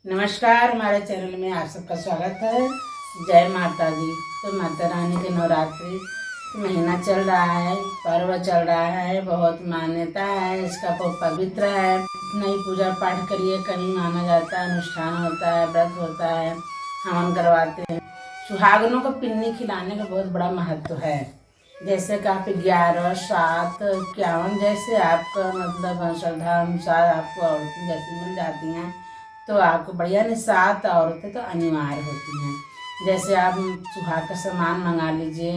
नमस्कार, हमारे चैनल में आप सबका स्वागत है। जय माता दी। तो माता रानी के नवरात्रि महीना चल रहा है, पर्व चल रहा है, बहुत मान्यता है इसका, बहुत पवित्र है। नई पूजा पाठ करिए, कहीं माना जाता है, अनुष्ठान होता है, व्रत होता है, हवन करवाते हैं। सुहागनों को पिन्नी खिलाने का बहुत बड़ा महत्व है। जैसे कि आप 11, 7, 51 जैसे आपका मतलब श्रद्धा अनुसार आपको औरतें जैसी मिल जाती हैं, तो आपको बढ़िया नहीं 7 औरतें तो अनिवार्य होती हैं। जैसे आप सुहाग का सामान मंगा लीजिए,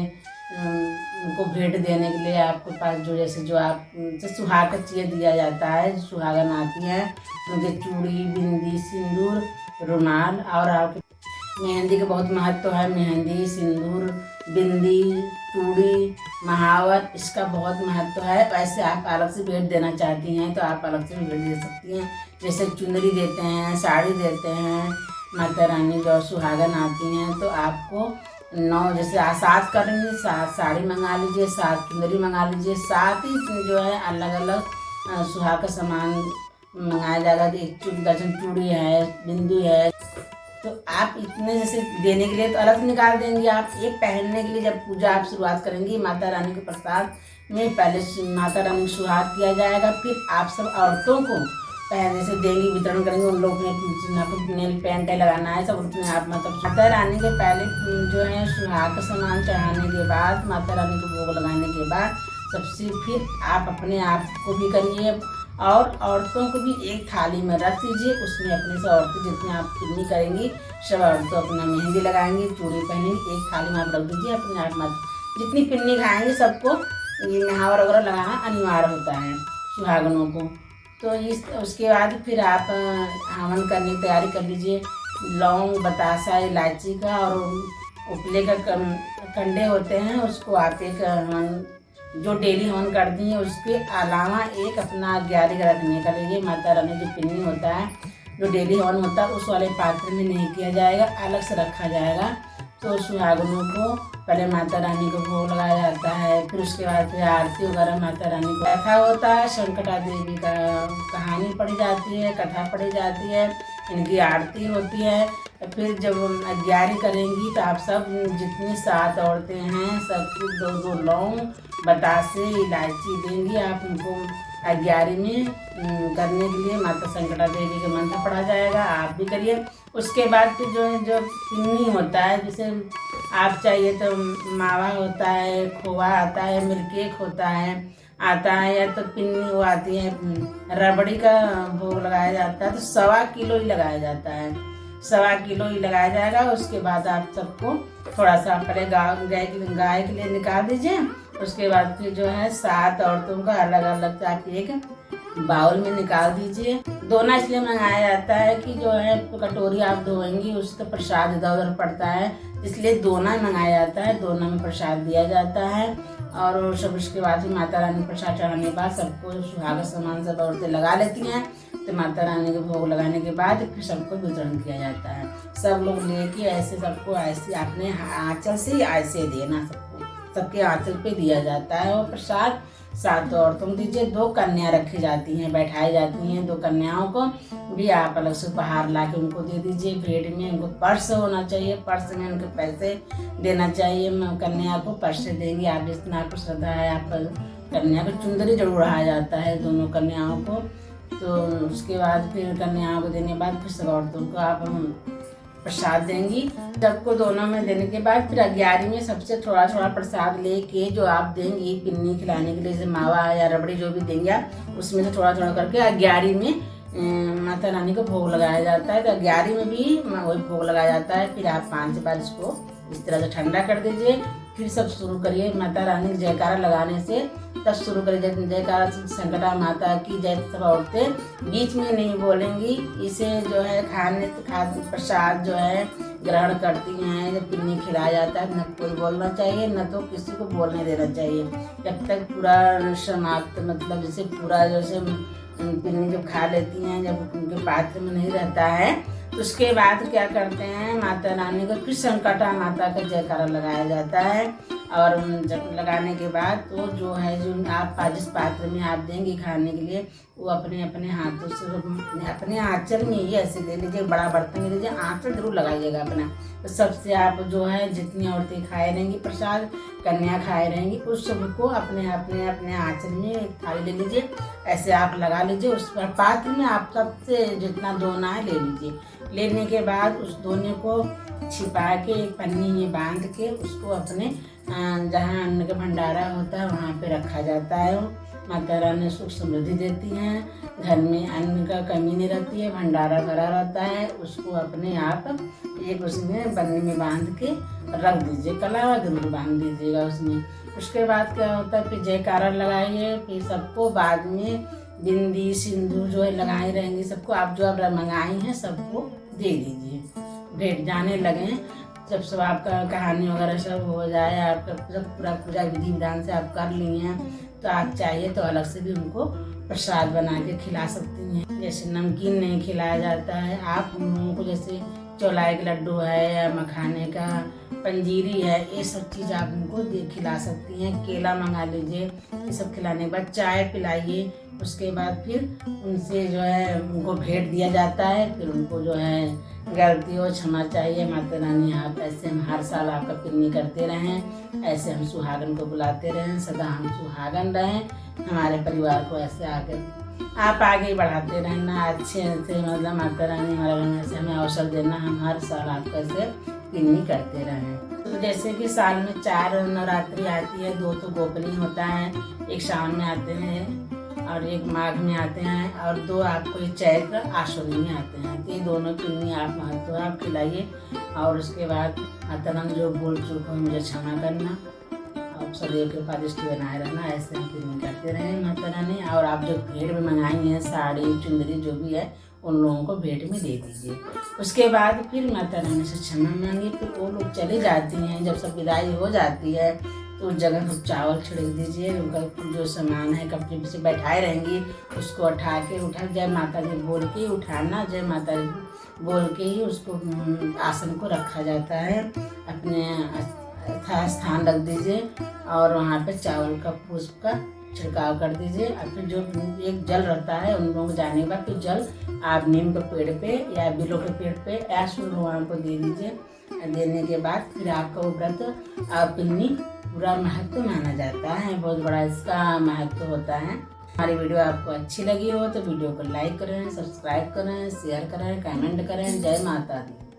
उनको भेंट देने के लिए आपके पास जो जैसे जो आप जैसे सुहाग का चीज़ दिया जाता है, सुहागन आती हैं उनके चूड़ी, बिंदी, सिंदूर, रुमाल। और आपके मेहंदी का बहुत महत्व है। मेहंदी, सिंदूर, बिंदी, चूड़ी, महावर, इसका बहुत महत्व है। वैसे आप अलग से भेंट देना चाहती हैं तो आप अलग से भी भेंट दे सकती हैं। जैसे चुनरी देते हैं, साड़ी देते हैं। माता रानी जो सुहागन आती हैं तो आपको 9 जैसे 7 करेंगे, 7 साड़ी मंगा लीजिए, 7 चुनरी मंगा लीजिए, 7 ही जो है अलग अलग सुहाग का सामान मंगाया जाएगा। एक दर्जन चूड़ी है, बिंदु है, तो आप इतने जैसे देने के लिए तो अलग निकाल देंगी। आप एक पहनने के लिए जब पूजा आप शुरुआत करेंगी, माता रानी के प्रसाद में पहले माता रानी को सुहाग किया जाएगा, फिर आप सब औरतों को पहनने से देंगी, वितरण करेंगे। उन लोग ने नेल पेंट लगाना है, सब उसमें आप मतलब माता रानी के पहले जो है सुहाग का सामान चढ़ाने के बाद, माता रानी को भोग लगाने के बाद सबसे फिर आप अपने आप को भी करिए और औरतों को भी एक थाली में रख दीजिए। उसमें अपने से औरतें जितनी आप पिन्नी करेंगी, सब औरतें अपना मेहंदी लगाएंगी, चूड़ी पहनेंगी, एक थाली में आप रख दीजिए। अपने आप मत जितनी पिन्नी खाएंगे सबको ये महावर वगैरह लगाना अनिवार्य होता है सुहागनों को। तो इस उसके बाद फिर आप हवन करने की तैयारी कर लीजिए। लौंग, बतासा, इलायची का और उपले का कंडे होते हैं, उसको आप एक हवन जो डेली हवन करती हैं उसके अलावा एक अपना 11 का रखने का लीजिए। माता रानी जो पिन्नी होता है, जो डेली हवन होता है, उस वाले पात्र में नहीं किया जाएगा, अलग से रखा जाएगा। तो सुहागनों को पहले माता रानी को भोग लगाया जाता है, फिर उसके बाद फिर आरती वगैरह माता रानी को बैठा होता है। संकटा देवी का कहानी पढ़ी जाती है, कथा पढ़ी जाती है, इनकी आरती होती है। फिर जब 11 करेंगी तो आप सब जितनी 7 औरतें हैं सबकी 2-2 लौंग, बतासे, इलायची देंगी। आप उनको 11 में करने के लिए माता संकटा देवी का मंत्र पढ़ा जाएगा, आप भी करिए। उसके बाद फिर जो है जो पिन्नी होता है, जैसे आप चाहिए तो मावा होता है, खोवा आता है, मिल्क होता है आता है, या तो पिन्नी वो आती है, रबड़ी का भोग लगाया जाता है। तो 1.25 किलो ही लगाया जाता है, 1.25 किलो ही लगाया जाएगा। उसके बाद आप सबको थोड़ा सा पहले गाय के लिए निकाल दीजिए। उसके बाद फिर जो है 7 औरतों का अलग अलग आप एक बाउल में निकाल दीजिए। दोना इसलिए मंगाया जाता है कि जो है कटोरी आप धोएंगी उसका प्रसाद इधर उधर पड़ता है, इसलिए दोना मंगाया जाता है। दोना में प्रसाद दिया जाता है। और सब उसके बाद फिर माता रानी प्रसाद चढ़ाने के बाद सबको सुहाग सामान सब औरतें लगा लेती हैं। तो माता रानी को भोग लगाने के बाद फिर सबको वितरण किया जाता है। सब लोग लेके ऐसे सबको ऐसे अपने आंचल से ऐसे देना, सबको सबके आंचल पे दिया जाता है वो प्रसाद। 7 औरतों को दीजिए। 2 कन्या रखी जाती हैं, बैठाई जाती हैं। 2 कन्याओं को भी आप अलग से उपहार ला के उनको दे दीजिए। भेंट में उनको पर्स होना चाहिए, पर्स में उनके पैसे देना चाहिए। कन्या को पर्स देंगे आप जितना आपको श्रद्धा है। आप कन्या को चुंदरी जरूर उड़ाया जाता है दोनों कन्याओं को। तो उसके बाद फिर कन्याओं को देने के बाद फिर सब औरतों को आप प्रसाद देंगी। सबको दोनों में देने के बाद फिर 11 में सबसे थोड़ा थोड़ा प्रसाद लेके जो आप देंगी पिन्नी खिलाने के लिए, जैसे मावा या रबड़ी जो भी देंगे आप, उसमें से थोड़ा थोड़ा करके 11 में माता रानी को भोग लगाया जाता है। तो 11 में भी वही भोग लगाया जाता है। फिर आप 5 बार इसको इस तरह से ठंडा कर दीजिए। फिर सब शुरू करिए माता रानी जयकारा लगाने से, तब शुरू करिए जयकारा संकटा माता की जय। सब औरतें बीच में नहीं बोलेंगी। इसे जो है खाने प्रसाद जो है ग्रहण करती हैं। जब पिन्नी खिलाया जाता है न कोई बोलना चाहिए, न तो किसी को बोलने देना चाहिए जब तक पूरा समाप्त, मतलब जैसे पूरा जैसे पिन्नी जब खा लेती हैं, जब उनके पात्र में नहीं रहता है, तो उसके बाद क्या करते हैं माता रानी को फिर संकटा माता का जयकारा लगाया जाता है। और जब लगाने के बाद तो जो है जो आप जिस पात्र में आप देंगे खाने के लिए वो अपने अपने हाथों से अपने आंचल में ही ऐसे दे लीजिए, बड़ा बर्तन में लीजिए, आंचल जरूर लगाइएगा अपना। तो सबसे आप जो है जितनी औरतें खाए रहेंगी प्रसाद, कन्या खाए रहेंगी, उस सबको अपने अपने अपने आंचल में एक थाली ले लीजिए, ऐसे आप लगा लीजिए। उस पर पात्र में आप सबसे जितना दोना है ले लीजिए। लेने के बाद उस दोने को छिपा के एक पन्नी में बांध के उसको अपने जहाँ अन्न का भंडारा होता है वहाँ पे रखा जाता है। माता रानी सुख समृद्धि देती हैं, घर में अन्न का कमी नहीं रहती है, भंडारा भरा रहता है। उसको अपने आप एक उसमें बन्नी में बांध के रख दीजिए, कलावा जरूर बांध दीजिएगा उसमें। उसके बाद क्या होता है, फिर जयकारा लगाइए। फिर सबको बाद में बिंदी सिंदूर जो है लगाई रहेंगी, सबको आप जो आप मंगाई हैं सबको दे दीजिए। भेंट जाने लगे जब सब आपका कहानी वगैरह सब हो जाए, आपका जब पूरा पूजा विधि विधान से आप कर ली हैं, तो आप चाहिए तो अलग से भी उनको प्रसाद बना के खिला सकती हैं। जैसे नमकीन नहीं खिलाया जाता है, आप उन लोगों को जैसे चौलाई के लड्डू है या मखाने का पंजीरी है, ये सब चीज़ आप उनको खिला सकती हैं। केला मंगा लीजिए, ये सब खिलाने के बाद चाय पिलाइए। उसके बाद फिर उनसे जो है उनको भेंट दिया जाता है। फिर उनको जो है गलती हो क्षमा चाहिए, माता रानी आप ऐसे हम हर साल आपका पिन्नी करते रहें, ऐसे हम सुहागन को बुलाते रहें, सदा हम सुहागन रहें, हमारे परिवार को ऐसे आगे आप आगे बढ़ाते रहना अच्छे से, मतलब माता रानी हमारे घर में से हमें अवसर देना, हम हर साल आपका ऐसे पिन्नी करते रहें। तो जैसे कि साल में 4 नवरात्रि आती है, 2 तो गोपनीय होता है, एक सावन में आते हैं और एक माघ में आते हैं, और 2 आपको चैत्र आश्विन में आते हैं। तो ये दोनों पिन्नी आप महत्व आप खिलाइए। और उसके बाद माता रानी जो बोल चूक हो मुझे क्षमा करना, आप सदैव कृपा दृष्टि बनाए रहना, ऐसे हम पिन्नी करते रहें माता रानी। और आप जो भेंट में मंगाई हैं साड़ी चुंदरी जो भी है, उन लोगों को भेंट में दे दीजिए। उसके बाद फिर माता रानी से क्षमा मांगिए। फिर वो लोग चली जाती हैं, जब सब विदाई हो जाती है तो उस जगह पर चावल छिड़क दीजिए। उनका जो सामान है कपड़े से बैठाए रहेंगी उसको उठा जय माता दी बोल के उठाना, जय माता दी बोल के ही उसको आसन को रखा जाता है। अपने स्थान रख दीजिए और वहाँ पे चावल का पुष्प का छिड़काव कर दीजिए। और फिर जो एक जल रहता है उन लोगों को जाने के बाद फिर जल आप नीम के पेड़ पे या बिलो के पेड़ पे या सूर्य भगवान को दे दीजिए। देने के बाद फिर आपका वो व्रत और पिन्नी पूरा महत्व माना जाता है, बहुत बड़ा इसका महत्व होता है। हमारी वीडियो आपको अच्छी लगी हो तो वीडियो को लाइक करें, सब्सक्राइब करें, शेयर करें, कमेंट करें। जय माता दी।